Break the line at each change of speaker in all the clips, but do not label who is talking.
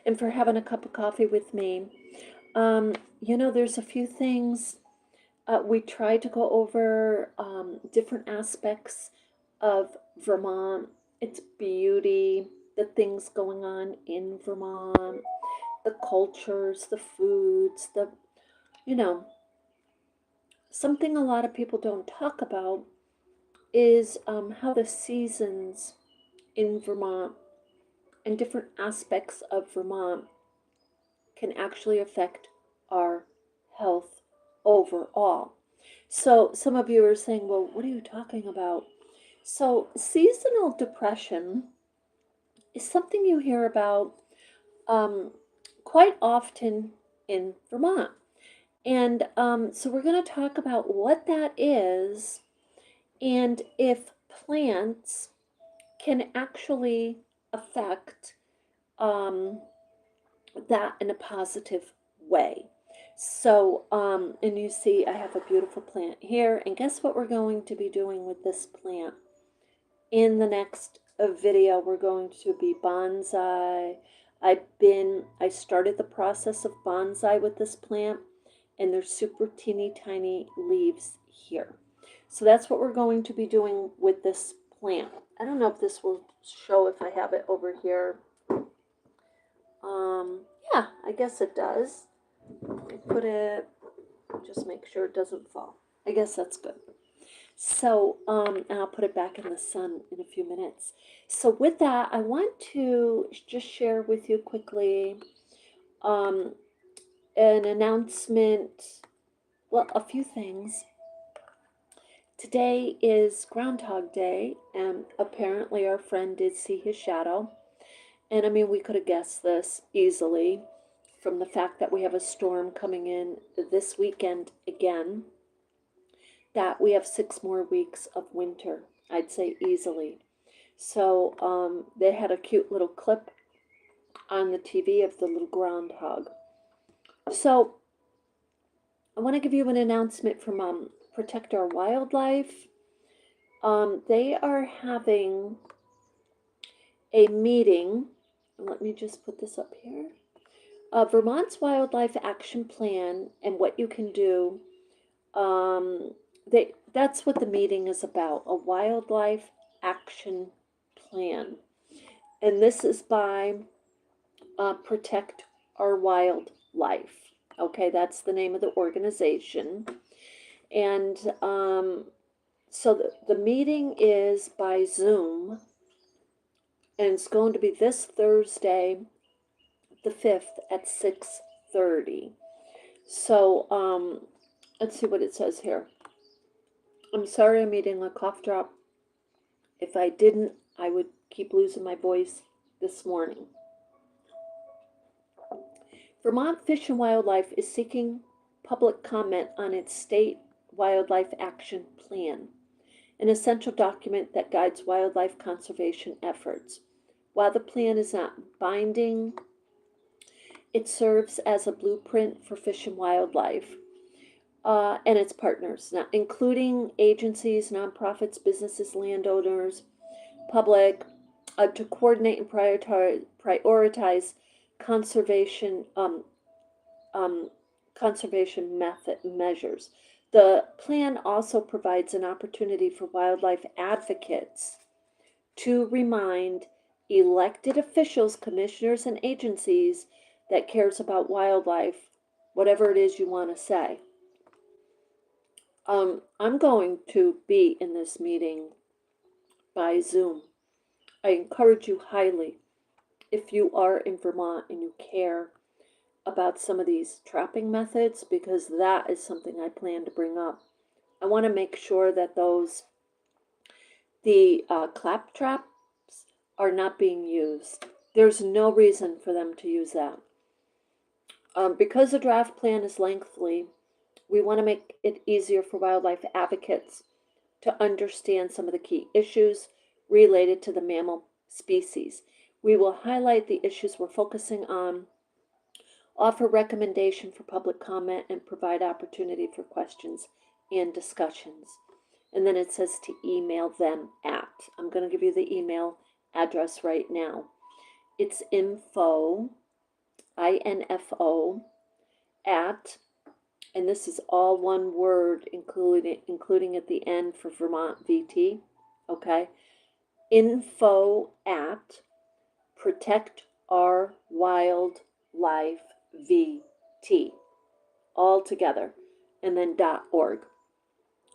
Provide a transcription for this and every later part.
and for having a cup of coffee with me. There's a few things we tried to go over different aspects of Vermont, its beauty, the things going on in Vermont, the cultures, the foods, you know, something a lot of people don't talk about is how the seasons in Vermont and different aspects of Vermont can actually affect our health overall. So, some of you are saying, well, what are you talking about? So, seasonal depression is something you hear about um, quite often in Vermont. And so, we're going to talk about what that is and if plants can actually affect um, that in a positive way. So, and you see, I have a beautiful plant here. And guess what we're going to be doing with this plant? In the next video, we're going to be bonsai. I started the process of bonsai with this plant, and there's super teeny tiny leaves here. So that's what we're going to be doing with this plant. I don't know if this will show if I have it over here. Yeah, I guess it does. Put it, just make sure it doesn't fall. I guess that's good. So, and I'll put it back in the sun in a few minutes. So with that, I want to just share with you quickly um, an announcement. Well, a few things. Today is Groundhog Day, and apparently our friend did see his shadow. And I mean, we could have guessed this easily from the fact that we have a storm coming in this weekend again, that we have 6 more weeks of winter, I'd say easily. So they had a cute little clip on the TV of the little groundhog. So I want to give you an announcement from Protect Our Wildlife. They are having a meeting. Let me just put this up here. Vermont's Wildlife Action Plan and what you can do. That's what the meeting is about, a wildlife action plan. And this is by Protect Our Wildlife. Okay, that's the name of the organization. And so the meeting is by Zoom, and it's going to be this Thursday, the 5th at 6:30. So let's see what it says here. I'm sorry I'm eating a cough drop. If I didn't, I would keep losing my voice this morning. Vermont Fish and Wildlife is seeking public comment on its state wildlife action plan, an essential document that guides wildlife conservation efforts. While the plan is not binding, it serves as a blueprint for fish and wildlife and its partners, now, including agencies, nonprofits, businesses, landowners, public, to coordinate and prioritize conservation conservation measures. The plan also provides an opportunity for wildlife advocates to remind elected officials, commissioners, and agencies that cares about wildlife, whatever it is you want to say. I'm going to be in this meeting by Zoom. I encourage you highly, if you are in Vermont and you care about some of these trapping methods, because that is something I plan to bring up. I want to make sure that the clap traps are not being used. There's no reason for them to use that. Because the draft plan is lengthy, we want to make it easier for wildlife advocates to understand some of the key issues related to the mammal species. We will highlight the issues we're focusing on, offer recommendation for public comment, and provide opportunity for questions and discussions. And then it says to email them at. I'm going to give you the email address right now. It's info info at, and this is all one word, including at the end for Vermont VT, okay? Info at Protect Our Wildlife VT, all together, and then .org.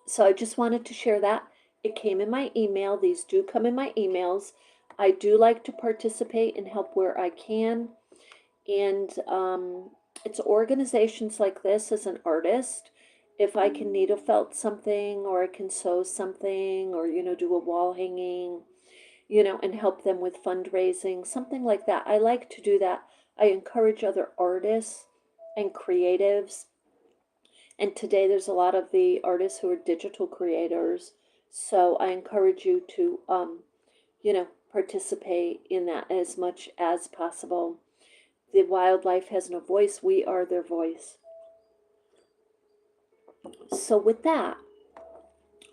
So I just wanted to share that. It came in my email. These do come in my emails. I do like to participate and help where I can. And it's organizations like this as an artist. If I can needle felt something, or I can sew something, or, do a wall hanging, and help them with fundraising, something like that. I like to do that. I encourage other artists and creatives. And today there's a lot of the artists who are digital creators. So I encourage you to, participate in that as much as possible. The wildlife has no voice. We are their voice. So with that,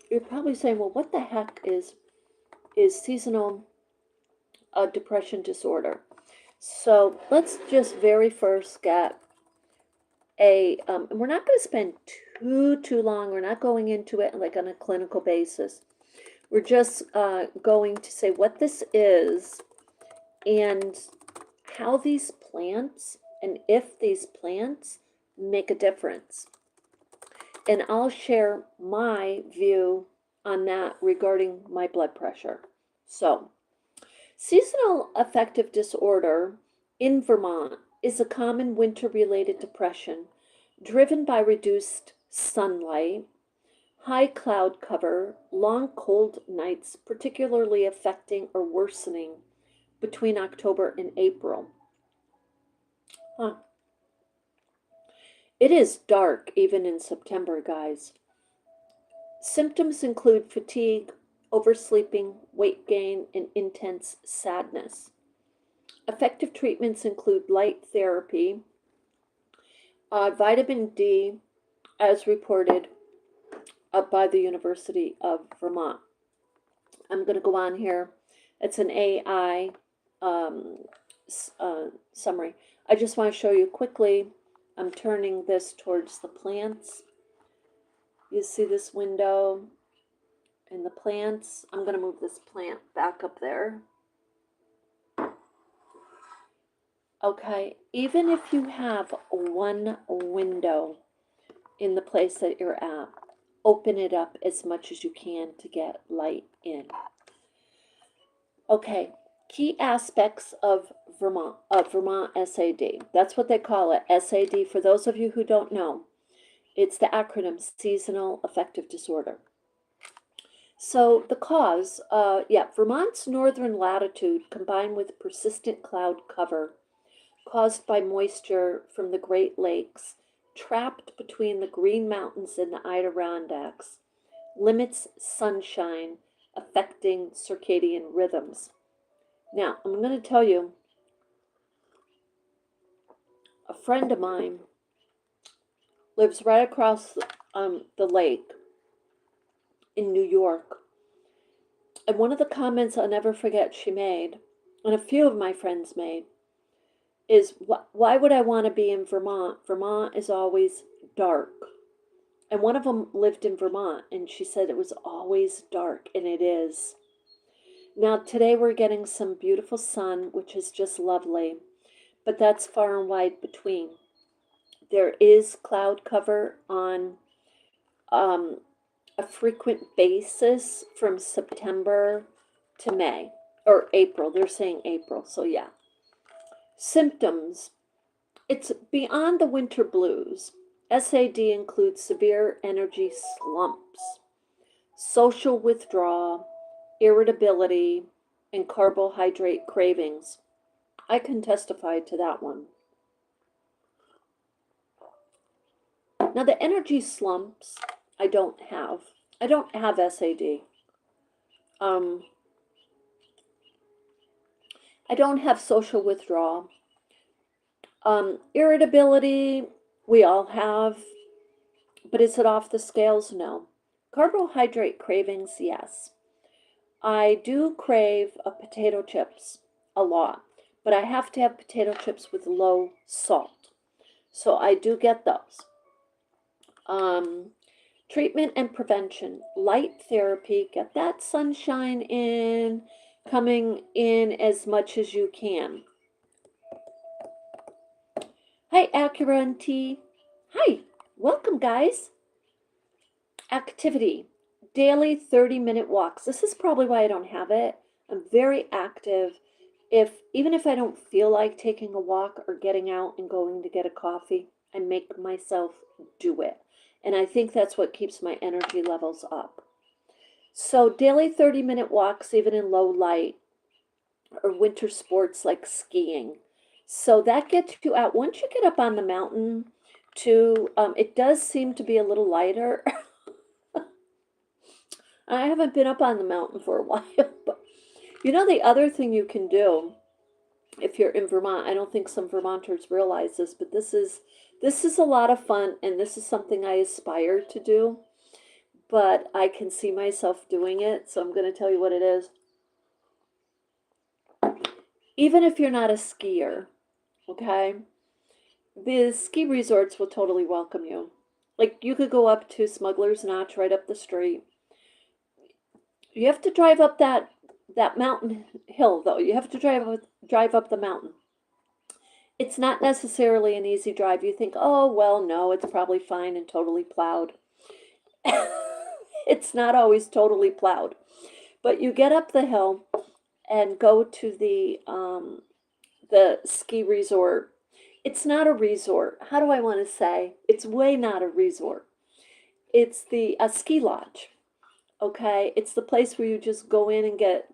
you're probably saying, well, what the heck is seasonal depression disorder? So let's just very first get and we're not going to spend too long. We're not going into it like on a clinical basis. We're just going to say what this is and how these plants, and if these plants make a difference. And I'll share my view on that regarding my blood pressure. So, seasonal affective disorder in Vermont is a common winter-related depression driven by reduced sunlight, high cloud cover, long cold nights, particularly affecting or worsening between October and April. It is dark even in September, guys. Symptoms include fatigue, oversleeping, weight gain, and intense sadness. Effective treatments include light therapy, vitamin D, as reported by the University of Vermont. I'm going to go on here. It's an AI summary. I just want to show you quickly. I'm turning this towards the plants. You see this window and the plants. I'm going to move this plant back up there. Okay, even if you have one window in the place that you're at, open it up as much as you can to get light in. Okay, key aspects of Vermont SAD. That's what they call it, SAD. For those of you who don't know, it's the acronym Seasonal Affective Disorder. So the cause, Vermont's northern latitude combined with persistent cloud cover caused by moisture from the Great Lakes trapped between the Green Mountains and the Adirondacks limits sunshine, affecting circadian rhythms. Now, I'm going to tell you, a friend of mine lives right across the lake in New York. And one of the comments I'll never forget she made, and a few of my friends made, is, why would I want to be in Vermont? Vermont is always dark. And one of them lived in Vermont, and she said it was always dark, and it is. Now, today we're getting some beautiful sun, which is just lovely, but that's far and wide between. There is cloud cover on a frequent basis from September to May, or April. They're saying April, so yeah. Symptoms. It's beyond the winter blues. SAD includes severe energy slumps, social withdrawal, irritability, and carbohydrate cravings. I can testify to that one. Now, the energy slumps, I don't have. I don't have SAD. I don't have social withdrawal. Irritability, we all have, but is it off the scales? No. Carbohydrate cravings, yes. I do crave potato chips a lot, but I have to have potato chips with low salt. So I do get those. Treatment and prevention, light therapy, get that sunshine in, coming in as much as you can. Hi, Acura and T. Hi, welcome, guys. Activity, daily 30-minute walks. This is probably why I don't have it. I'm very active. Even if I don't feel like taking a walk or getting out and going to get a coffee, I make myself do it. And I think that's what keeps my energy levels up. So daily 30-minute walks, even in low light, or winter sports like skiing. So that gets you out. Once you get up on the mountain, too, it does seem to be a little lighter. I haven't been up on the mountain for a while, but you know the other thing you can do if you're in Vermont, I don't think some Vermonters realize this, but this is a lot of fun, and this is something I aspire to do, but I can see myself doing it, so I'm going to tell you what it is. Even if you're not a skier, okay, the ski resorts will totally welcome you. Like, you could go up to Smuggler's Notch right up the street. You have to drive up that mountain hill, though. You have to drive up the mountain. It's not necessarily an easy drive. You think, oh, well, no, it's probably fine and totally plowed. It's not always totally plowed. But you get up the hill and go to the ski resort. It's not a resort. How do I want to say? It's way not a resort. It's a ski lodge. Okay, it's the place where you just go in and get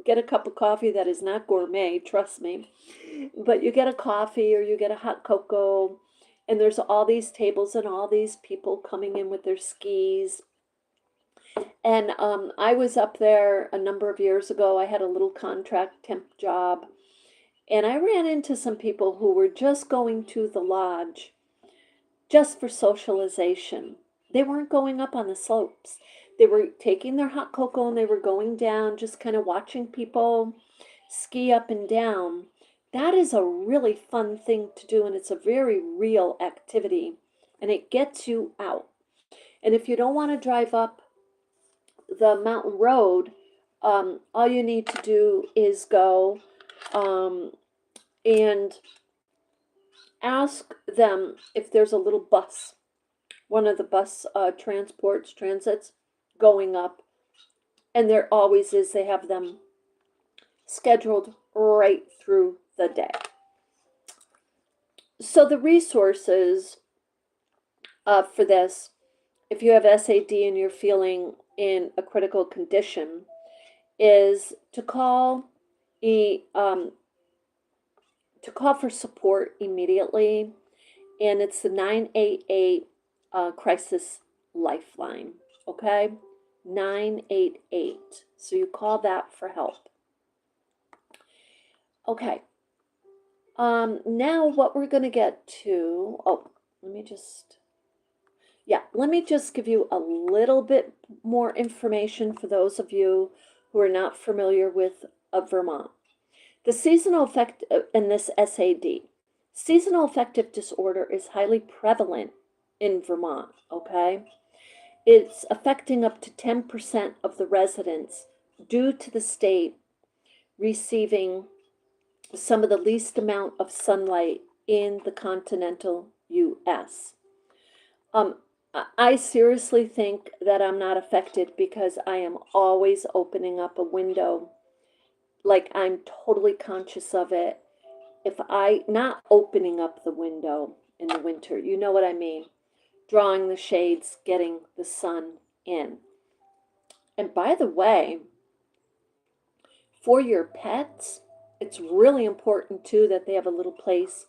a cup of coffee that is not gourmet, trust me. But you get a coffee or you get a hot cocoa, and there's all these tables and all these people coming in with their skis. And I was up there a number of years ago. I had a little contract temp job, and I ran into some people who were just going to the lodge just for socialization. They weren't going up on the slopes. They were taking their hot cocoa and they were going down, just kind of watching people ski up and down. That is a really fun thing to do, and it's a very real activity, and it gets you out. And if you don't want to drive up the mountain road, all you need to do is go and ask them if there's a little bus, one of the bus transits going up, and there always is. They have them scheduled right through the day. So the resources for this, if you have SAD and you're feeling in a critical condition, is to call for support immediately, and it's the 988 crisis lifeline. Okay, 988. So you call that for help. Okay. Now what we're going to get to, let me just give you a little bit more information for those of you who are not familiar with Vermont. The seasonal effect in this SAD, seasonal affective disorder is highly prevalent in Vermont, okay? It's affecting up to 10% of the residents due to the state receiving some of the least amount of sunlight in the continental U.S. I seriously think that I'm not affected because I am always opening up a window. Like, I'm totally conscious of it. If I not opening up the window in the winter, you know what I mean? Drawing the shades, getting the sun in. And by the way, for your pets, it's really important too that they have a little place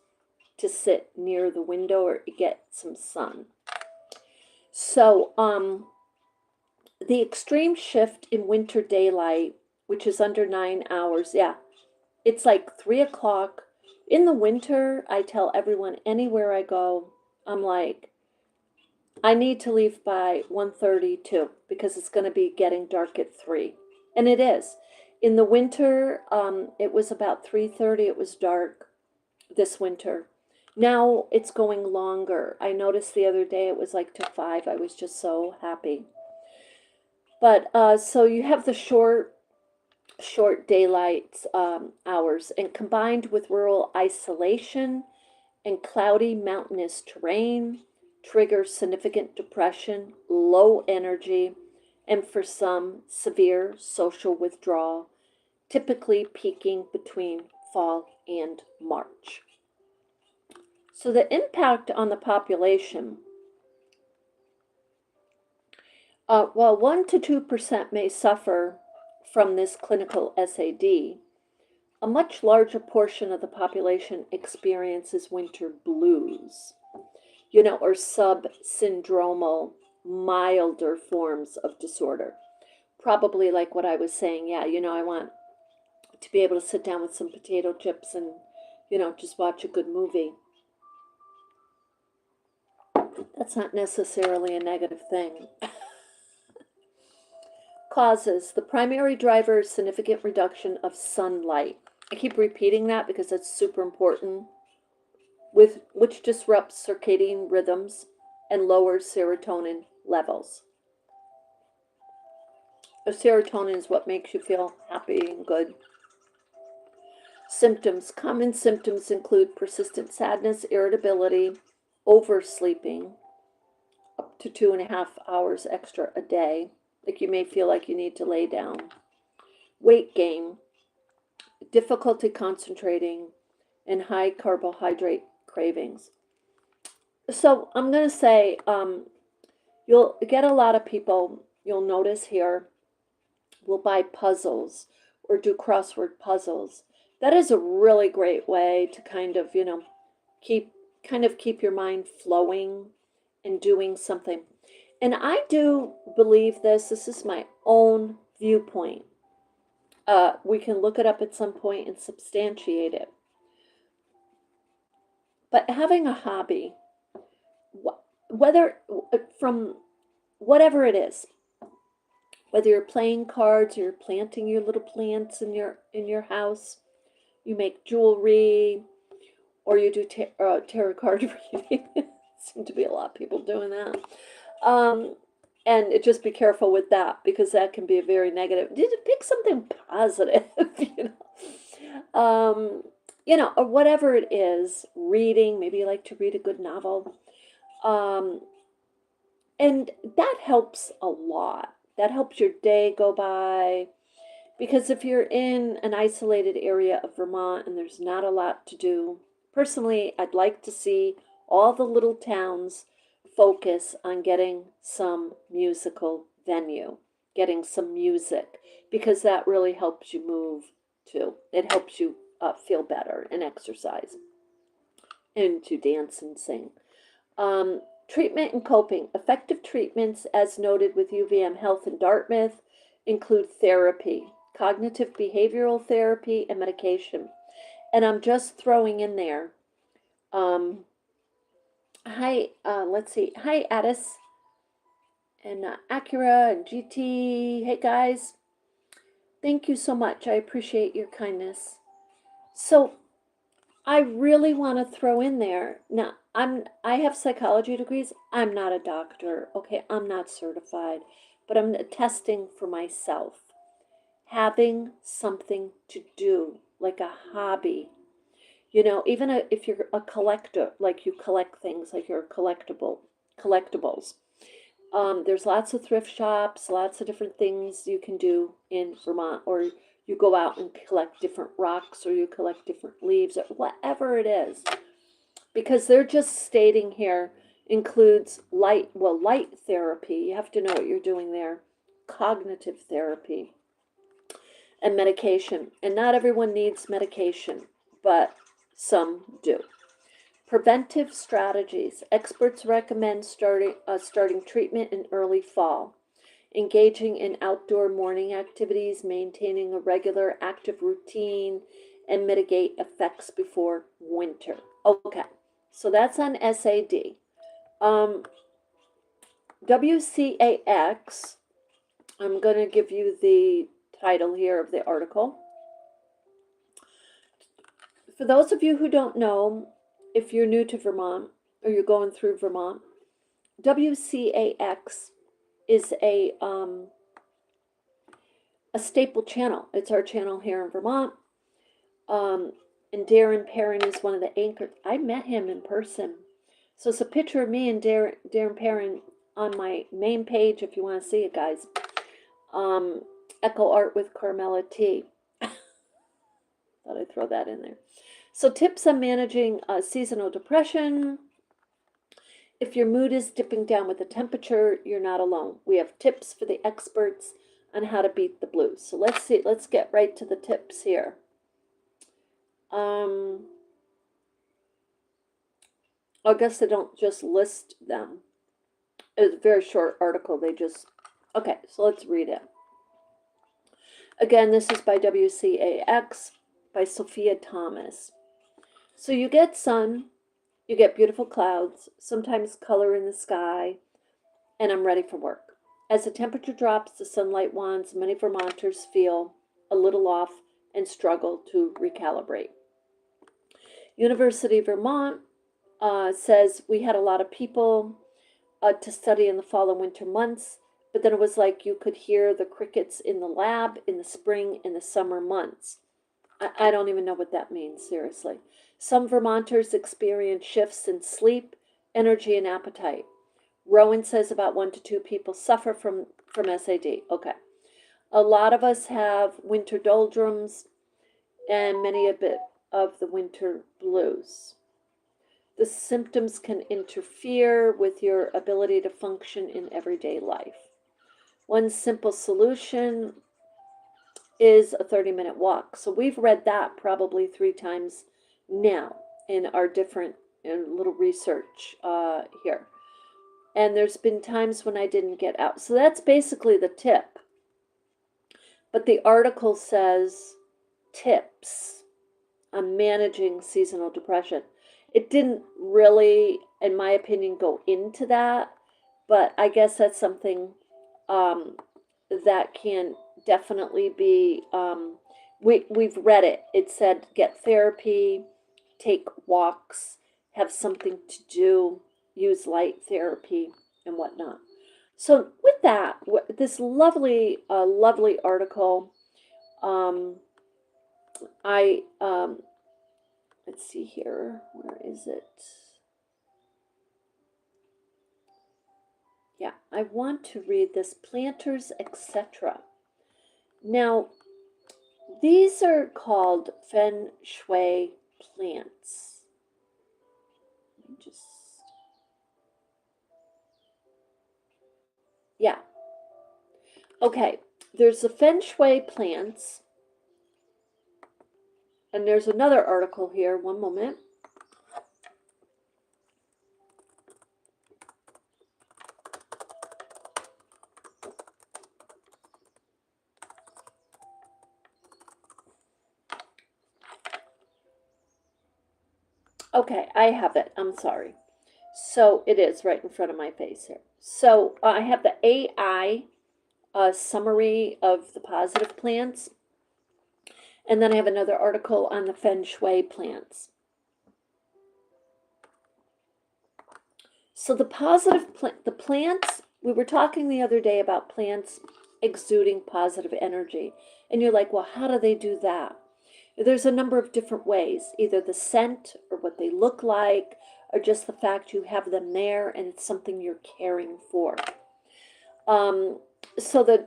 to sit near the window or get some sun. So the extreme shift in winter daylight, which is under 9 hours, it's like 3 o'clock. In the winter, I tell everyone anywhere I go, I'm like, I need to leave by 1:30 too, because it's going to be getting dark at 3. And it is. In the winter, it was about 3:30. It was dark this winter. Now it's going longer. I noticed the other day it was like to 5. I was just so happy. But so you have the short daylight hours, and combined with rural isolation and cloudy mountainous terrain, triggers significant depression, low energy, and for some, severe social withdrawal, typically peaking between fall and March. So the impact on the population, while 1 to 2% may suffer from this clinical SAD, a much larger portion of the population experiences winter blues, or subsyndromal, milder forms of disorder. Probably like what I was saying. Yeah, I want to be able to sit down with some potato chips and, just watch a good movie. That's not necessarily a negative thing. Causes. The primary driver is significant reduction of sunlight. I keep repeating that because that's super important, which disrupts circadian rhythms and lowers serotonin levels. Serotonin is what makes you feel happy and good. Symptoms. Common symptoms include persistent sadness, irritability, oversleeping, up to 2.5 hours extra a day. Like you may feel like you need to lay down. Weight gain, difficulty concentrating, and high carbohydrate cravings. So I'm going to say you'll get a lot of people, you'll notice here, will buy puzzles or do crossword puzzles. That is a really great way to kind of, keep your mind flowing and doing something. And I do believe this is my own viewpoint. We can look it up at some point and substantiate it. But having a hobby, whether from whatever it is, whether you're playing cards or you're planting your little plants in your house, you make jewelry, or you do tarot card reading. Seem to be a lot of people doing that. And just be careful with that, because that can be a very negative. Pick something positive, or whatever it is. Reading, maybe you like to read a good novel, and that helps a lot. That helps your day go by, because if you're in an isolated area of Vermont and there's not a lot to do, personally, I'd like to see all the little towns focus on getting some musical venue, getting some music, because that really helps you move too. It helps you feel better and exercise and to dance and sing. Treatment and coping. Effective treatments, as noted with UVM Health in Dartmouth, include therapy, cognitive behavioral therapy, and medication. And I'm just throwing in there. Let's see. Hi, Addis and Acura and GT. Hey, guys. Thank you so much. I appreciate your kindness. So I really want to throw in there. Now, I have psychology degrees. I'm not a doctor. Okay, I'm not certified, but I'm attesting for myself. Having something to do, like a hobby. Even if you're a collector, like you collect things, like you're collectibles. There's lots of thrift shops, lots of different things you can do in Vermont, or you go out and collect different rocks, or you collect different leaves, or whatever it is. Because they're just stating here includes light therapy. You have to know what you're doing there. Cognitive therapy and medication. And not everyone needs medication, but some do. Preventive strategies. Experts recommend starting treatment in early fall. Engaging in outdoor morning activities, maintaining a regular active routine, and mitigate effects before winter. Okay, so that's on SAD. WCAX, I'm going to give you the title here of the article. For those of you who don't know, if you're new to Vermont or you're going through Vermont, WCAX is a staple channel. It's our channel here in Vermont. And Darren Perrin is one of the anchors. I met him in person. So it's a picture of me and Darren Perrin on my main page if you want to see it, guys. Echo Art with Carmella T. Thought I'd throw that in there. So tips on managing seasonal depression. If your mood is dipping down with the temperature, you're not alone. We have tips for the experts on how to beat the blues. So let's see. Let's get right to the tips here. I guess they don't just list them. It's a very short article. They just, okay, so let's read it. Again, this is by WCAX, by Sophia Thomas. So you get sun, you get beautiful clouds, sometimes color in the sky, and I'm ready for work. As the temperature drops, the sunlight wans, many Vermonters feel a little off and struggle to recalibrate. University of Vermont says we had a lot of people to study in the fall and winter months, but then it was like you could hear the crickets in the lab in the spring and the summer months. I don't even know what that means, seriously. Some Vermonters experience shifts in sleep, energy, and appetite. Rowan says about 1 to 2 people suffer from SAD. Okay. A lot of us have winter doldrums and many a bit of the winter blues. The symptoms can interfere with your ability to function in everyday life. One simple solution is a 30-minute walk. So we've read that probably 3 times now in our different little research here. And there's been times when I didn't get out. So that's basically the tip. But the article says tips on managing seasonal depression. It didn't really, in my opinion, go into that, but I guess that's something that can definitely be, we've read it. It said get therapy, take walks, have something to do, use light therapy, and whatnot. So with that, this lovely, lovely article, let's see here, where is it? Yeah, I want to read this, planters, etc. Now, these are called feng shui plants. Yeah. Okay, there's the feng shui plants. And there's another article here, one moment. Okay, I have it. I'm sorry. So it is right in front of my face here. So I have the AI summary of the positive plants. And then I have another article on the feng shui plants. So the positive the plants, we were talking the other day about plants exuding positive energy. And you're like, well, how do they do that? There's a number of different ways, either the scent or what they look like, or just the fact you have them there and it's something you're caring for. So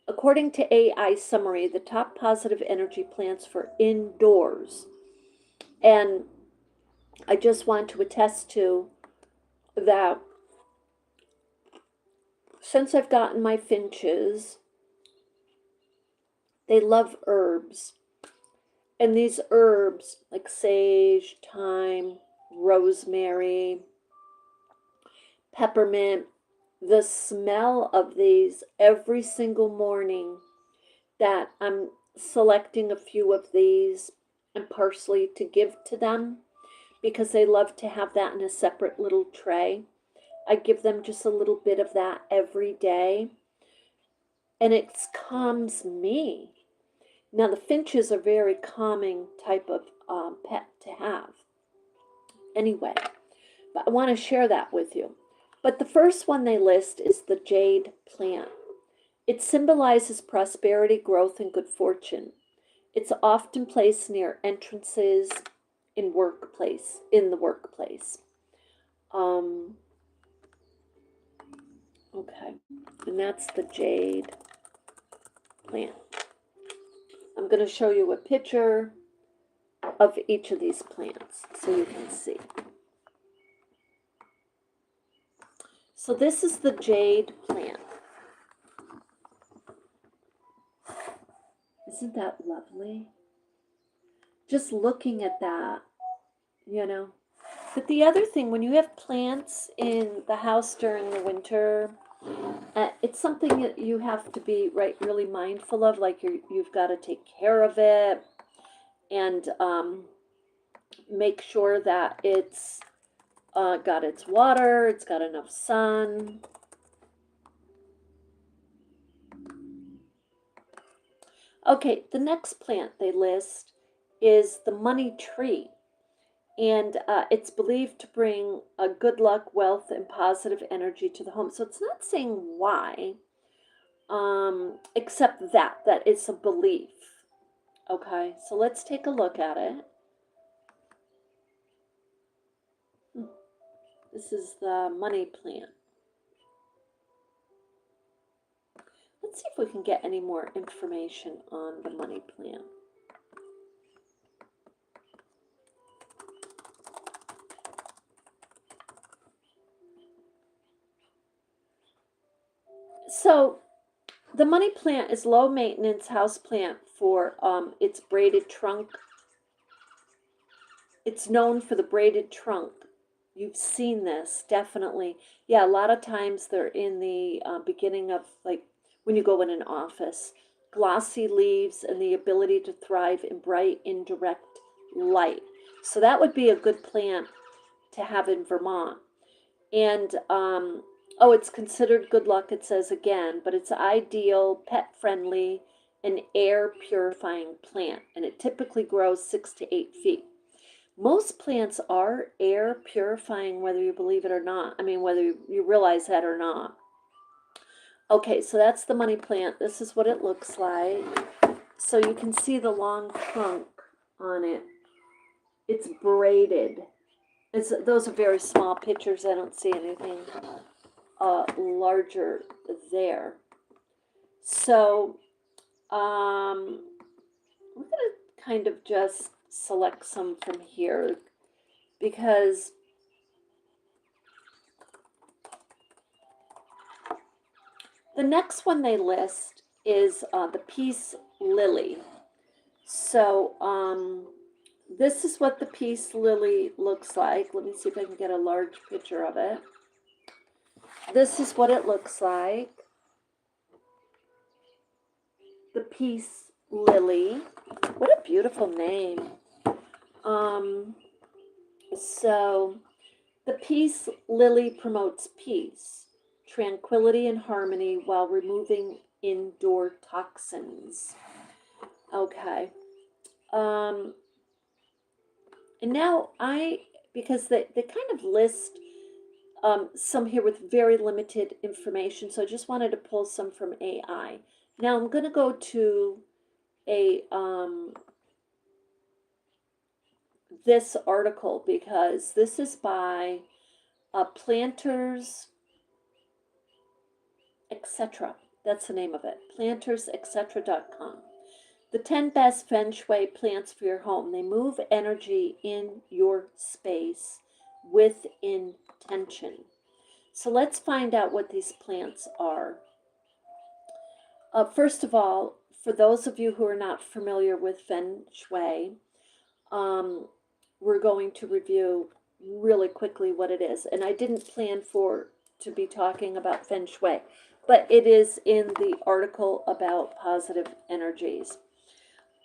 according to AI summary, the top positive energy plants for indoors. And I just want to attest to that since I've gotten my finches, they love herbs. And these herbs, like sage, thyme, rosemary, peppermint, the smell of these every single morning that I'm selecting a few of these and parsley to give to them because they love to have that in a separate little tray. I give them just a little bit of that every day. and it calms me. Now, the finches are very calming type of pet to have. Anyway, but I want to share that with you. But the first one they list is the jade plant. It symbolizes prosperity, growth, and good fortune. It's often placed near entrances in the workplace. Okay, and that's the jade plant. I'm going to show you a picture of each of these plants so you can see. So this is the jade plant. Isn't that lovely? Just looking at that, you know. But the other thing, when you have plants in the house during the winter, it's something that you have to be really mindful of. Like you've got to take care of it and make sure that it's got its water, it's got enough sun. Okay, the next plant they list is the money tree. And it's believed to bring good luck, wealth, and positive energy to the home. So it's not saying why, except that it's a belief. Okay, so let's take a look at it. This is the money plant. Let's see if we can get any more information on the money plant. So the money plant is low maintenance house plant for its braided trunk. It's known for the braided trunk. You've seen this, definitely. Yeah, a lot of times they're in the beginning of, like, when you go in an office. Glossy leaves and the ability to thrive in bright, indirect light. So that would be a good plant to have in Vermont. And, oh, it's considered good luck, it says again, but it's ideal, pet-friendly, and air-purifying plant. And it typically grows 6 to 8 feet. Most plants are air purifying, whether you believe it or not. I mean, whether you realize that or not. Okay, so that's the money plant. This is what it looks like. So you can see the long trunk on it. It's braided. Those are very small pictures. I don't see anything larger there. So we're going to kind of just select some from here because the next one they list is the peace lily. So this is what the peace lily looks like. Let me see if I can get a large picture of it. This is what it looks like. The peace lily. What a beautiful name. So the peace lily promotes peace, tranquility, and harmony while removing indoor toxins. Okay. And now because they kind of list some here with very limited information, so I just wanted to pull some from AI. Now I'm going to go to a this article because this is by Planters, etc. That's the name of it, plantersetc.com. The 10 best feng shui plants for your home. They move energy in your space with intention. So let's find out what these plants are. First of all, for those of you who are not familiar with feng shui, we're going to review really quickly what it is. And I didn't plan to be talking about feng shui, but it is in the article about positive energies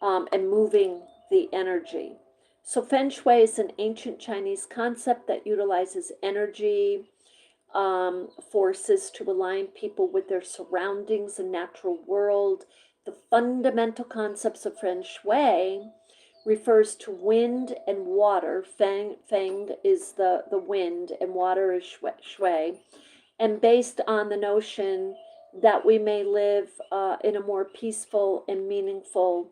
and moving the energy. So feng shui is an ancient Chinese concept that utilizes energy forces to align people with their surroundings and natural world. The fundamental concepts of Feng Shui refers to wind and water. Feng is the wind, and water is Shui. And based on the notion that we may live in a more peaceful and meaningful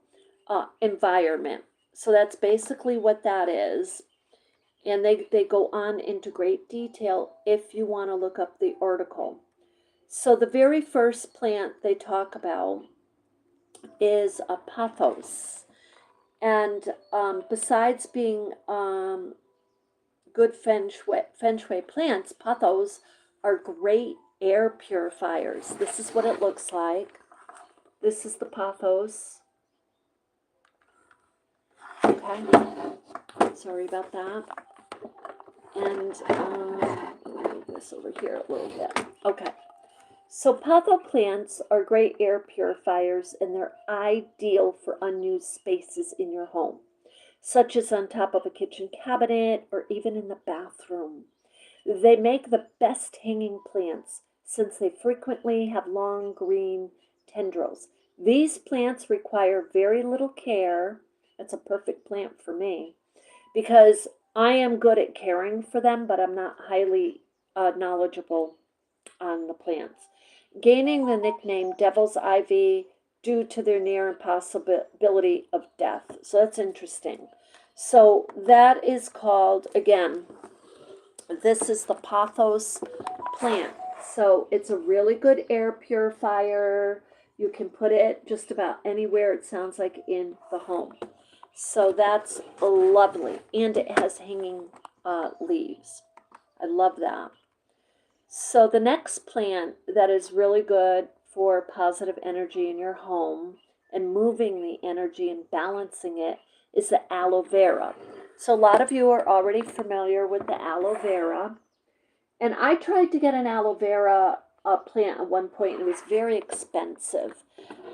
environment. So that's basically what that is. And they go on into great detail if you want to look up the article. So the very first plant they talk about is a pothos. And besides being good feng shui plants, pothos are great air purifiers. This is what it looks like. This is the pothos. Okay. Sorry about that. And let me move this over here a little bit. Okay. So potho plants are great air purifiers, and they're ideal for unused spaces in your home, such as on top of a kitchen cabinet or even in the bathroom. They make the best hanging plants since they frequently have long green tendrils. These plants require very little care. That's a perfect plant for me because I am good at caring for them, but I'm not highly knowledgeable on the plants. Gaining the nickname Devil's Ivy due to their near impossibility of death. So that's interesting. So that is called, again, this is the pothos plant. So it's a really good air purifier. You can put it just about anywhere, it sounds like, in the home. So that's lovely. And it has hanging leaves. I love that. So the next plant that is really good for positive energy in your home and moving the energy and balancing it is the aloe vera. So a lot of you are already familiar with the aloe vera. And I tried to get an aloe vera plant at one point, and it was very expensive.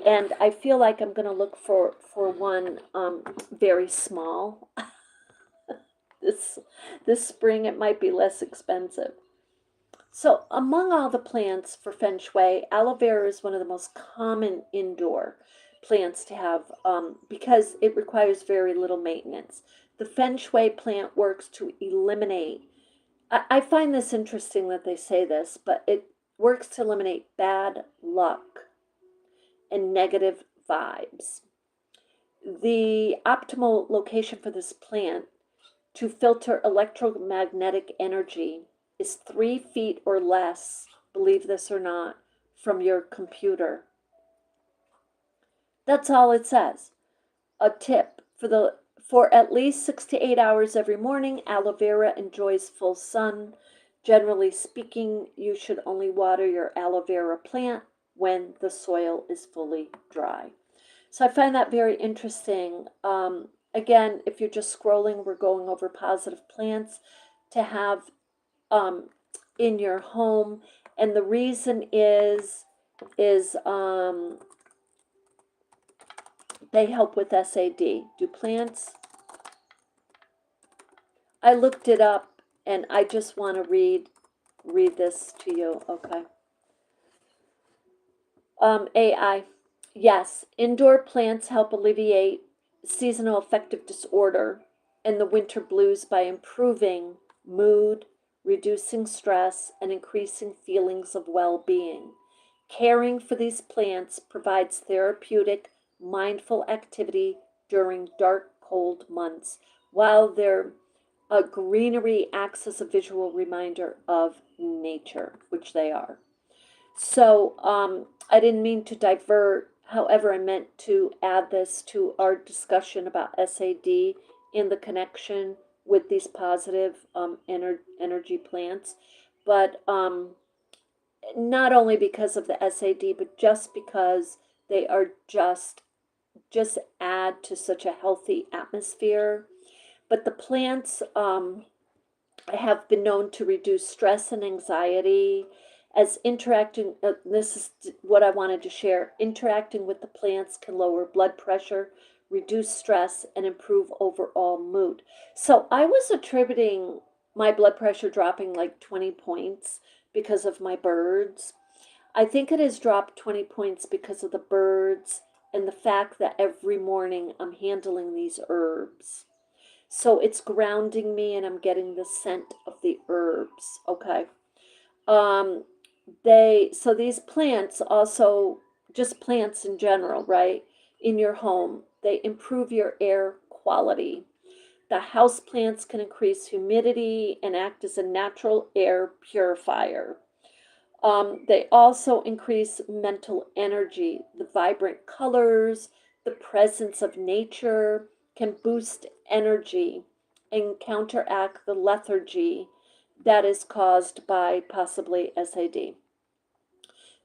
And I feel like I'm going to look for one very small. This spring it might be less expensive. So among all the plants for Feng Shui, aloe vera is one of the most common indoor plants to have because it requires very little maintenance. The Feng Shui plant works to eliminate, I find this interesting that they say this, but it works to eliminate bad luck and negative vibes. The optimal location for this plant to filter electromagnetic energy is 3 feet or less, believe this or not, from your computer. That's all it says. A tip for at least 6 to 8 hours every morning, aloe vera enjoys full sun. Generally speaking, you should only water your aloe vera plant when the soil is fully dry. So I find that very interesting. Again, if you're just scrolling, we're going over positive plants to have in your home, and the reason is they help with SAD. Do plants? I looked it up, and I just want to read this to you. Okay. AI. Yes, indoor plants help alleviate seasonal affective disorder and the winter blues by improving mood, reducing stress, and increasing feelings of well-being. Caring for these plants provides therapeutic, mindful activity during dark, cold months, while their greenery acts as a visual reminder of nature, which they are. So I didn't mean to divert. However, I meant to add this to our discussion about SAD in the connection with these positive energy plants. But not only because of the SAD, but just because they are just add to such a healthy atmosphere. But the plants have been known to reduce stress and anxiety as interacting, this is what I wanted to share, interacting with the plants can lower blood pressure, reduce stress, and improve overall mood. So I was attributing my blood pressure dropping like 20 points because of my birds. I think it has dropped 20 points because of the birds and the fact that every morning I'm handling these herbs. So it's grounding me and I'm getting the scent of the herbs. Okay. Um, so these plants also, just plants in general, right? In your home, they improve your air quality. The house plants can increase humidity and act as a natural air purifier. They also increase mental energy. The vibrant colors, the presence of nature can boost energy and counteract the lethargy that is caused by possibly SAD.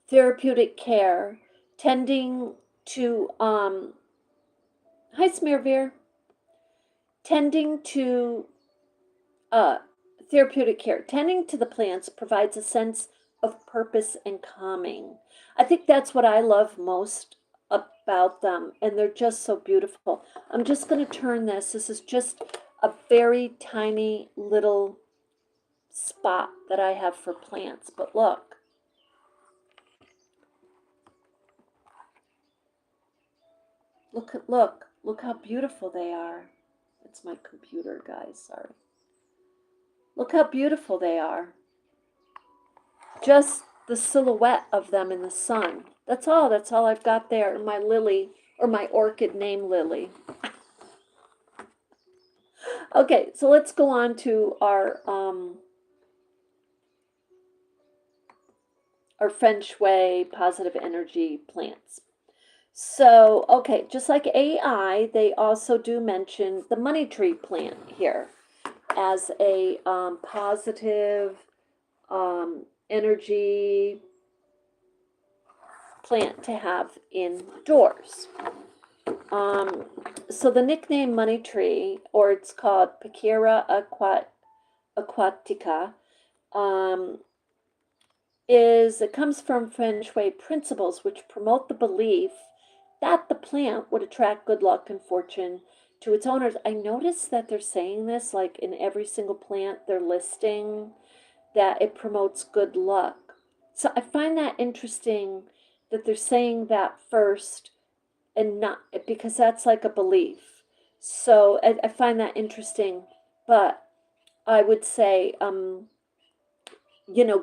Therapeutic care, tending to, hi Smearveer, tending to uh, therapeutic care. Tending to the plants provides a sense of purpose and calming. I think that's what I love most about them, and they're just so beautiful. I'm just going to turn this. This is just a very tiny little spot that I have for plants, but look. Look how beautiful they are. It's my computer, guys, sorry. Look how beautiful they are. Just the silhouette of them in the sun. That's all I've got there. My lily, or my orchid named Lily. Okay, so let's go on to our feng shui positive energy plants. So, okay, just like AI, they also do mention the money tree plant here as a positive energy plant to have indoors. So the nickname money tree, or it's called Pachira aquatica, it comes from feng shui principles which promote the belief that the plant would attract good luck and fortune to its owners. I noticed that they're saying this like in every single plant they're listing that it promotes good luck. So I find that interesting that they're saying that first and not because that's like a belief. So I find that interesting, but I would say,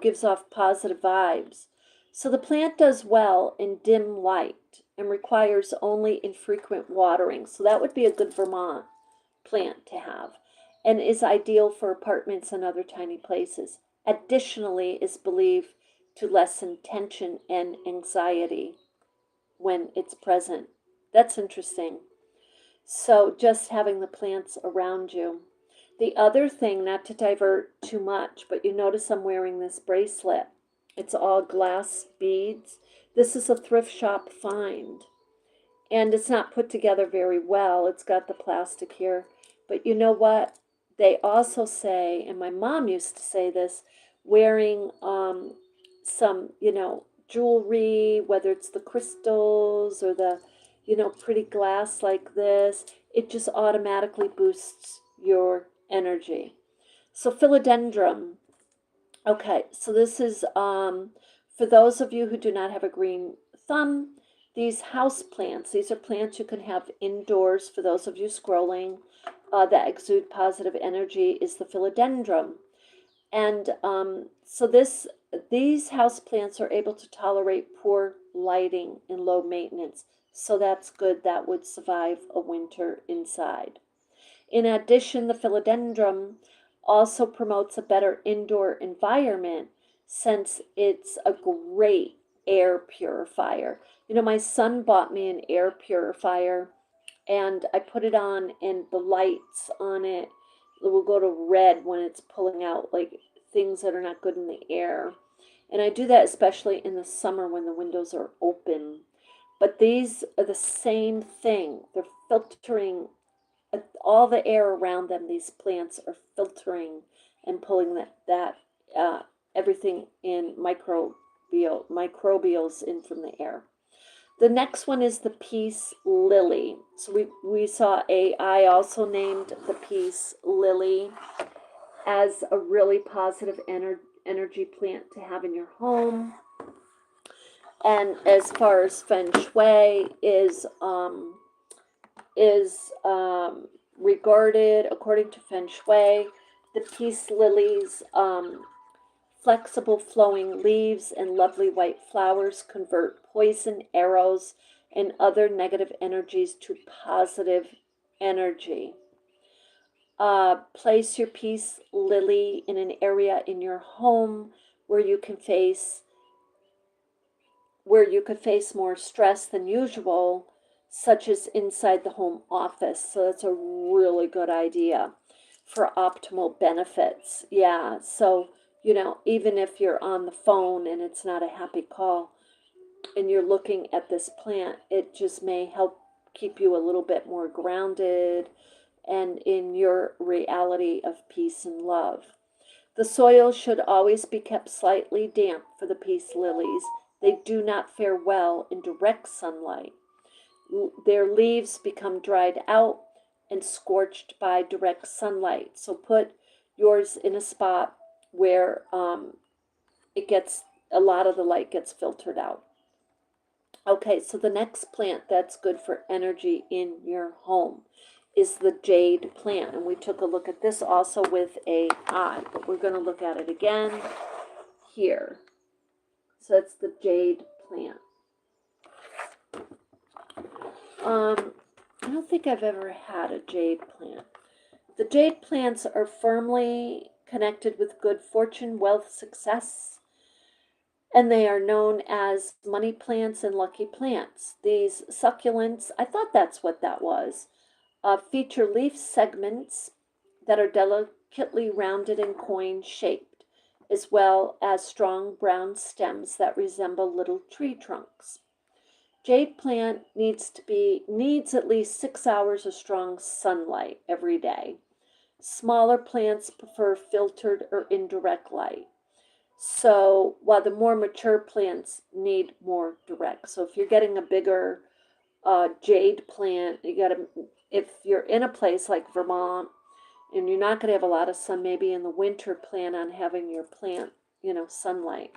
gives off positive vibes. So the plant does well in dim light and requires only infrequent watering. So that would be a good Vermont plant to have and is ideal for apartments and other tiny places. Additionally, is believed to lessen tension and anxiety when it's present. That's interesting. So just having the plants around you. The other thing, not to divert too much, but you notice I'm wearing this bracelet. It's all glass beads. This is a thrift shop find. And it's not put together very well. It's got the plastic here. But you know what? They also say, and my mom used to say this, wearing some, jewelry, whether it's the crystals or the, pretty glass like this, it just automatically boosts your energy. So philodendron. Okay, so this is for those of you who do not have a green thumb, these house plants, these are plants you can have indoors. For those of you scrolling that exude positive energy is the philodendron. And so these house plants are able to tolerate poor lighting and low maintenance. So that's good. That would survive a winter inside. In addition, the philodendron also promotes a better indoor environment since it's a great air purifier. My son bought me an air purifier and I put it on and the lights on it will go to red when it's pulling out like things that are not good in the air. And I do that especially in the summer when the windows are open. But these are the same thing. They're filtering all the air around them. These plants are filtering and pulling that everything in microbials in from the air. The next one is the peace lily. So we saw I also named the peace lily as a really positive energy plant to have in your home. And as far as feng shui is regarded, according to feng shui, the peace lilies, flexible flowing leaves and lovely white flowers convert poison arrows and other negative energies to positive energy. Place your peace lily in an area in your home where you could face more stress than usual, such as inside the home office. So that's a really good idea for optimal benefits. Yeah, so even if you're on the phone and it's not a happy call and you're looking at this plant, it just may help keep you a little bit more grounded and in your reality of peace and love. The soil should always be kept slightly damp for the peace lilies. They do not fare well in direct sunlight. Their leaves become dried out and scorched by direct sunlight. So put yours in a spot where a lot of the light gets filtered out. Okay, so the next plant that's good for energy in your home is the jade plant. And we took a look at this also with a eye, but we're going to look at it again here. So that's the jade plant. I don't think I've ever had a jade plant. The jade plants are firmly connected with good fortune, wealth, success, and they are known as money plants and lucky plants. These succulents, I thought that's what that was, feature leaf segments that are delicately rounded and coin shaped, as well as strong brown stems that resemble little tree trunks. Jade plant needs at least 6 hours of strong sunlight every day. Smaller plants prefer filtered or indirect light. So while the more mature plants need more direct. So if you're getting a bigger jade plant, if you're in a place like Vermont and you're not going to have a lot of sun, maybe in the winter plan on having your plant, sunlight.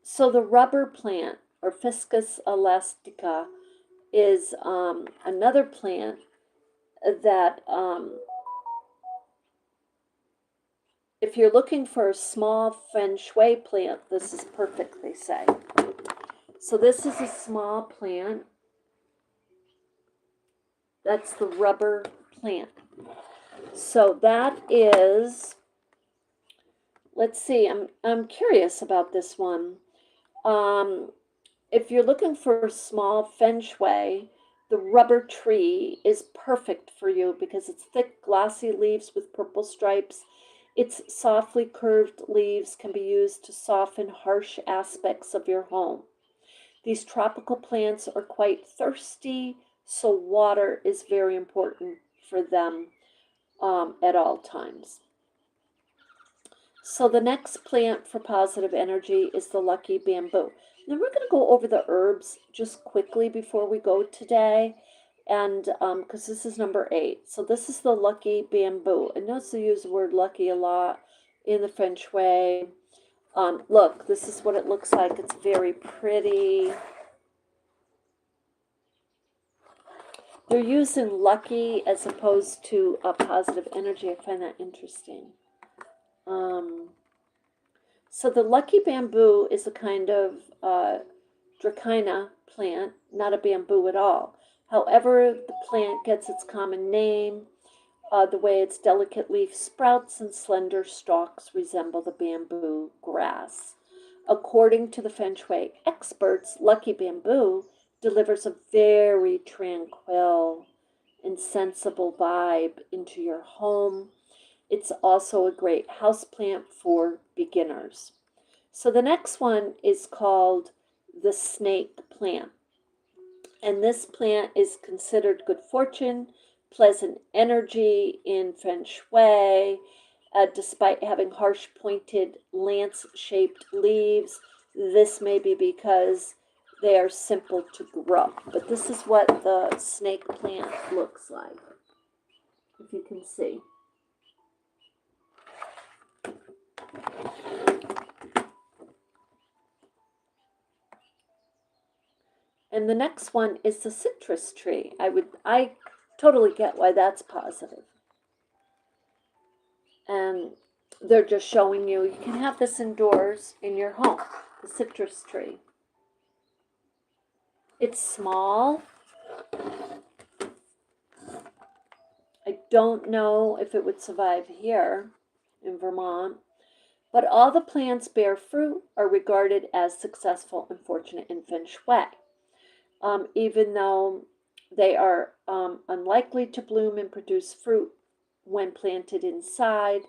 So the rubber plant, or Fiscus elastica, is another plant that if you're looking for a small feng shui plant, this is perfect, they say. So this is a small plant. That's the rubber plant. So that is, let's see, I'm curious about this one. If you're looking for a small feng shui, the rubber tree is perfect for you because it's thick, glossy leaves with purple stripes. Its softly curved leaves can be used to soften harsh aspects of your home. These tropical plants are quite thirsty, so water is very important for them at all times. So the next plant for positive energy is the lucky bamboo. Now we're going to go over the herbs just quickly before we go today, and because this is number 8. So this is the lucky bamboo. And notice they use the word lucky a lot in the feng shui. Look, this is what it looks like. It's very pretty. They're using lucky as opposed to a positive energy. I find that interesting. So the lucky bamboo is a kind of dracaena plant, not a bamboo at all. However, the plant gets its common name, the way its delicate leaf sprouts and slender stalks resemble the bamboo grass. According to the feng shui experts, lucky bamboo delivers a very tranquil and sensible vibe into your home. It's also a great houseplant for beginners. So the next one is called the snake plant. And this plant is considered good fortune, pleasant energy in feng shui, despite having harsh pointed lance-shaped leaves. This may be because they are simple to grow. But this is what the snake plant looks like, if you can see. And the next one is the citrus tree. I totally get why that's positive. And they're just showing you can have this indoors in your home, the citrus tree. It's small. I don't know if it would survive here in Vermont, but all the plants bear fruit are regarded as successful and fortunate in feng shui. Even though they are unlikely to bloom and produce fruit when planted inside,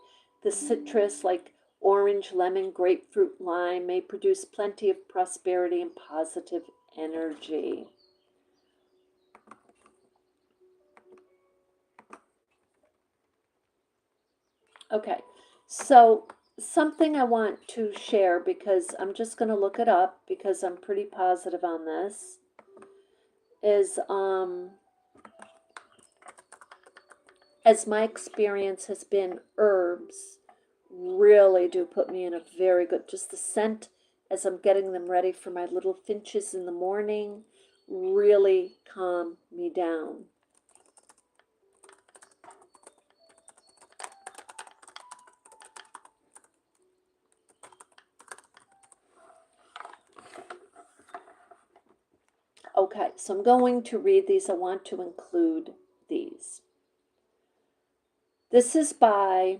the citrus like orange, lemon, grapefruit, lime may produce plenty of prosperity and positive energy. Okay, so something I want to share because I'm just going to look it up because I'm pretty positive on this is as my experience has been, herbs really do put me in a very good, just the scent as I'm getting them ready for my little finches in the morning really calm me down. Okay, so I'm going to read these. I want to include these. This is by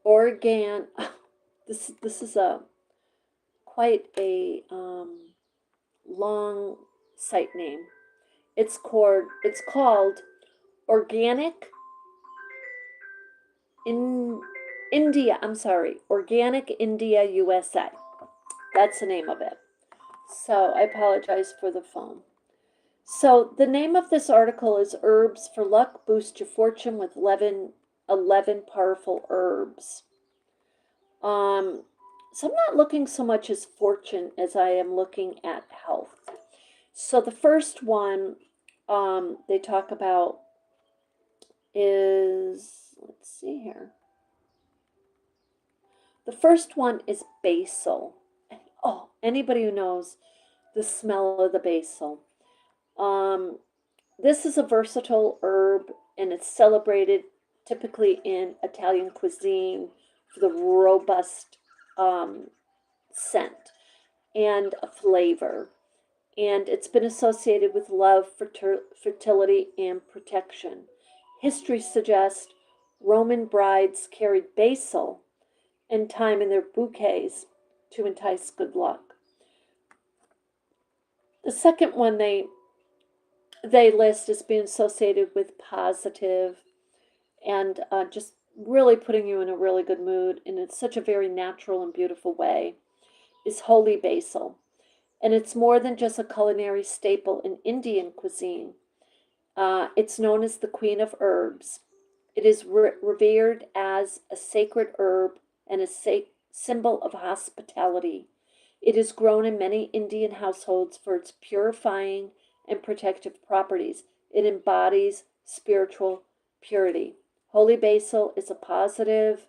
Organ. This is a quite a long site name. It's called Organic in India. I'm sorry, Organic India USA. That's the name of it. So I apologize for the phone. So the name of this article is Herbs for Luck, Boost Your Fortune with 11 Powerful Herbs. So I'm not looking so much as fortune as I am looking at health. So the first one they talk about is, let's see here. The first one is basil. Oh, anybody who knows the smell of the basil. This is a versatile herb and it's celebrated typically in Italian cuisine for the robust scent and a flavor. And it's been associated with love, fertility, and protection. History suggests Roman brides carried basil and thyme in their bouquets to entice good luck. The second one they list as being associated with positive and just really putting you in a really good mood, and it's such a very natural and beautiful way, is holy basil. And it's more than just a culinary staple in Indian cuisine. It's known as the Queen of Herbs. It is revered as a sacred herb and a symbol of hospitality. It is grown in many Indian households for its purifying and protective properties. It embodies spiritual purity. Holy basil is a positive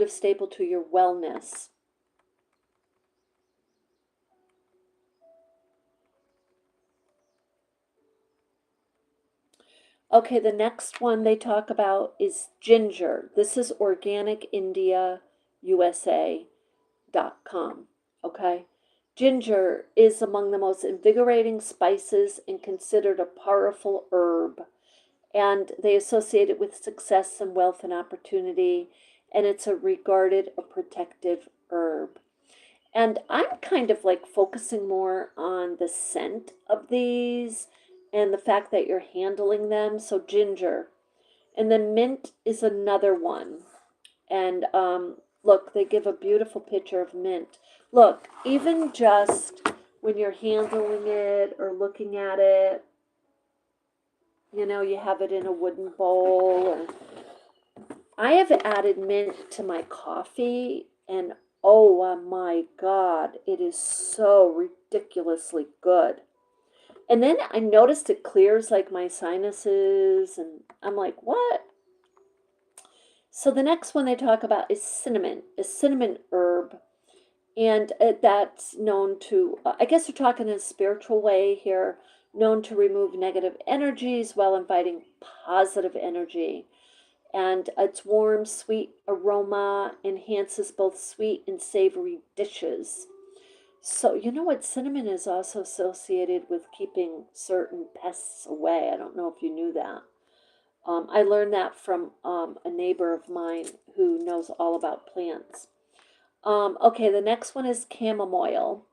staple to your wellness. Okay, the next one they talk about is ginger. This is organicindiausa.com. Okay. Ginger is among the most invigorating spices and considered a powerful herb. And they associate it with success and wealth and opportunity. And it's regarded a protective herb. And I'm kind of like focusing more on the scent of these and the fact that you're handling them. So ginger. And then mint is another one. And look, they give a beautiful picture of mint. Look, even just when you're handling it or looking at it, you know, you have it in a wooden bowl. Or I have added mint to my coffee, and oh my God, it is so ridiculously good. And then I noticed it clears like my sinuses, and I'm like, what? So the next one they talk about is cinnamon, a cinnamon herb. And that's known to, I guess they're talking in a spiritual way here, known to remove negative energies while inviting positive energy. And its warm, sweet aroma enhances both sweet and savory dishes. So, you know what? Cinnamon is also associated with keeping certain pests away. I don't know if you knew that. I learned that from a neighbor of mine who knows all about plants. Okay, the next one is chamomile,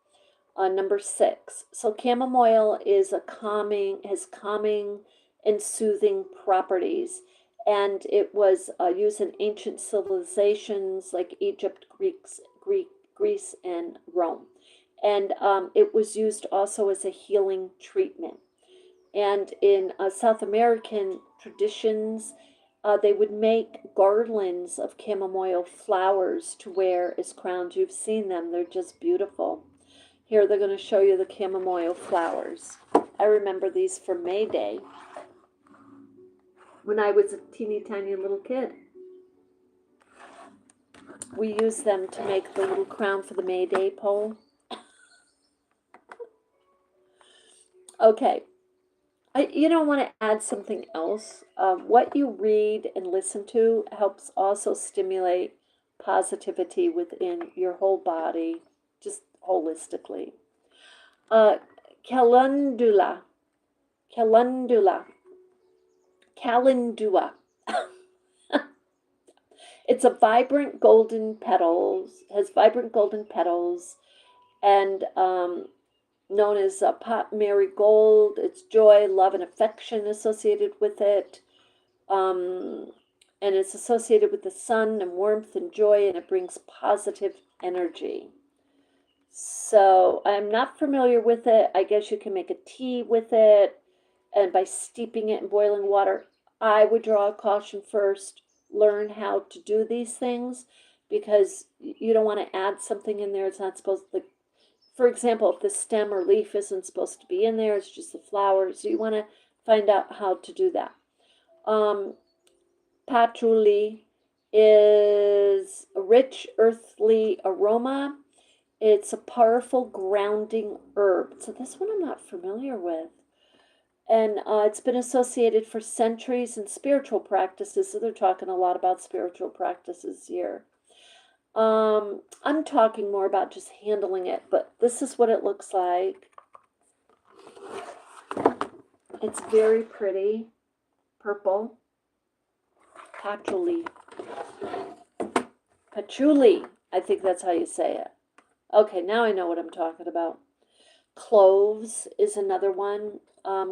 number 6. So chamomile is has calming and soothing properties, and it was used in ancient civilizations like Egypt, Greece, and Rome. And it was used also as a healing treatment. And in South American traditions, they would make garlands of chamomile flowers to wear as crowns. You've seen them, they're just beautiful. Here, they're going to show you the chamomile flowers. I remember these from May Day when I was a teeny tiny little kid. We used them to make the little crown for the May Day pole. Okay, I want to add something else. What you read and listen to helps also stimulate positivity within your whole body, just holistically. Uh, calendula, calendula, calendula. It's a vibrant golden petals, has vibrant golden petals, and known as pot marigold. It's joy, love, and affection associated with it. And it's associated with the sun and warmth and joy, and it brings positive energy. So I'm not familiar with it. I guess you can make a tea with it, and by steeping it in boiling water. I would draw a caution first. Learn how to do these things, because you don't want to add something in there it's not supposed to. For example, if the stem or leaf isn't supposed to be in there, it's just the flower. So you want to find out how to do that. Patchouli is a rich earthly aroma. It's a powerful grounding herb. So this one I'm not familiar with. And it's been associated for centuries in spiritual practices. So they're talking a lot about spiritual practices here. I'm talking more about just handling it, but this is what it looks like. It's very pretty, purple. Patchouli. Patchouli, I think that's how you say it. Okay, now I know what I'm talking about. Cloves is another one.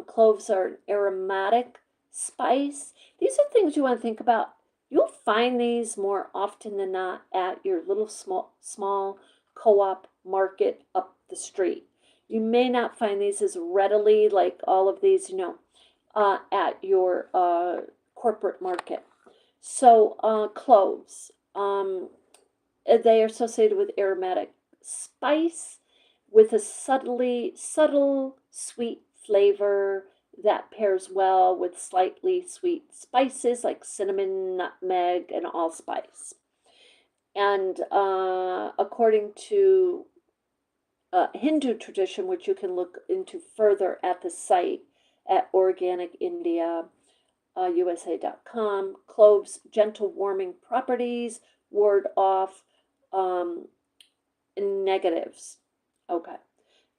Cloves are an aromatic spice. These are things you want to think about. You'll find these more often than not at your little small co-op market up the street. You may not find these as readily, like all of these, at your corporate market. So cloves, they are associated with aromatic spice, with a subtle sweet flavor that pairs well with slightly sweet spices like cinnamon, nutmeg, and allspice. And according to Hindu tradition, which you can look into further at the site at organicindia.usa.com, cloves' gentle warming properties ward off negatives. Okay.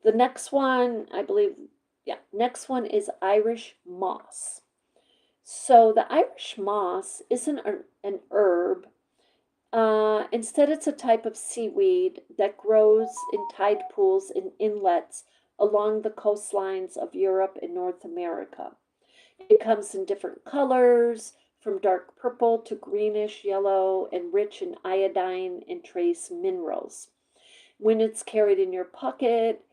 The next one, I believe, next one is Irish moss. So the Irish moss isn't an herb. Instead, it's a type of seaweed that grows in tide pools and inlets along the coastlines of Europe and North America. It comes in different colors, from dark purple to greenish yellow, and rich in iodine and trace minerals. When it's carried in your pocket,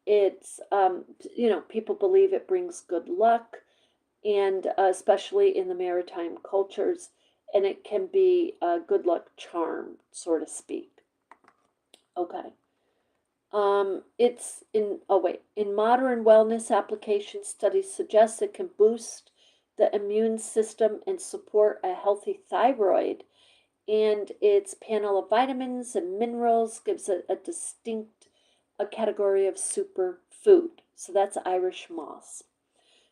it's, people believe it brings good luck, and especially in the maritime cultures, and it can be a good luck charm, so to speak. Okay. In modern wellness applications, studies suggest it can boost the immune system and support a healthy thyroid. And its panel of vitamins and minerals gives it a distinct a category of superfood. So that's Irish moss.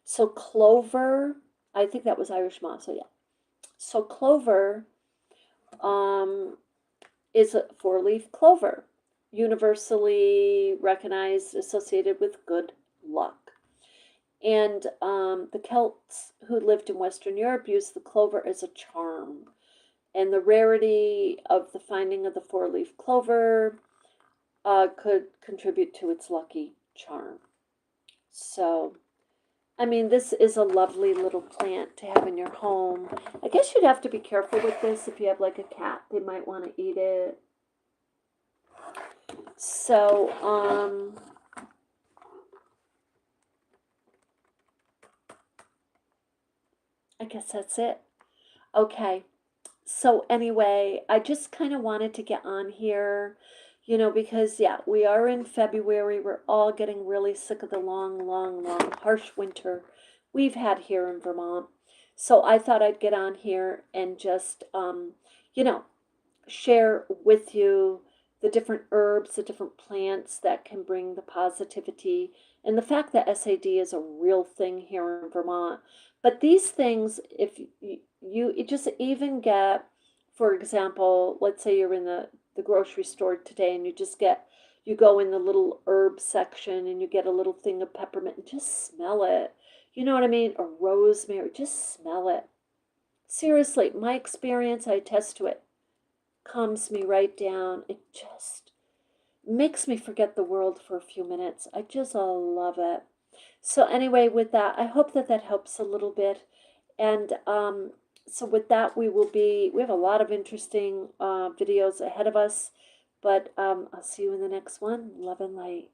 So clover, I think that was Irish moss. So yeah. So clover is a four-leaf clover, universally recognized, associated with good luck. And the Celts who lived in Western Europe used the clover as a charm. And the rarity of the finding of the four-leaf clover could contribute to its lucky charm. So, I mean, this is a lovely little plant to have in your home. I guess you'd have to be careful with this if you have like a cat. They might want to eat it. So, I guess that's it. Okay. So anyway, I just kind of wanted to get on here, because yeah, we are in February. We're all getting really sick of the long, long, long, harsh winter we've had here in Vermont. So I thought I'd get on here and just, share with you the different herbs, the different plants that can bring the positivity, and the fact that SAD is a real thing here in Vermont. But these things, if you just even get, for example, let's say you're in the grocery store today and you go in the little herb section and you get a little thing of peppermint and just smell it. You know what I mean? Or rosemary, just smell it. Seriously, my experience, I attest to it, calms me right down. It just makes me forget the world for a few minutes. I just love it. So anyway, with that, I hope that that helps a little bit. And so with that, we have a lot of interesting videos ahead of us, but I'll see you in the next one. Love and light.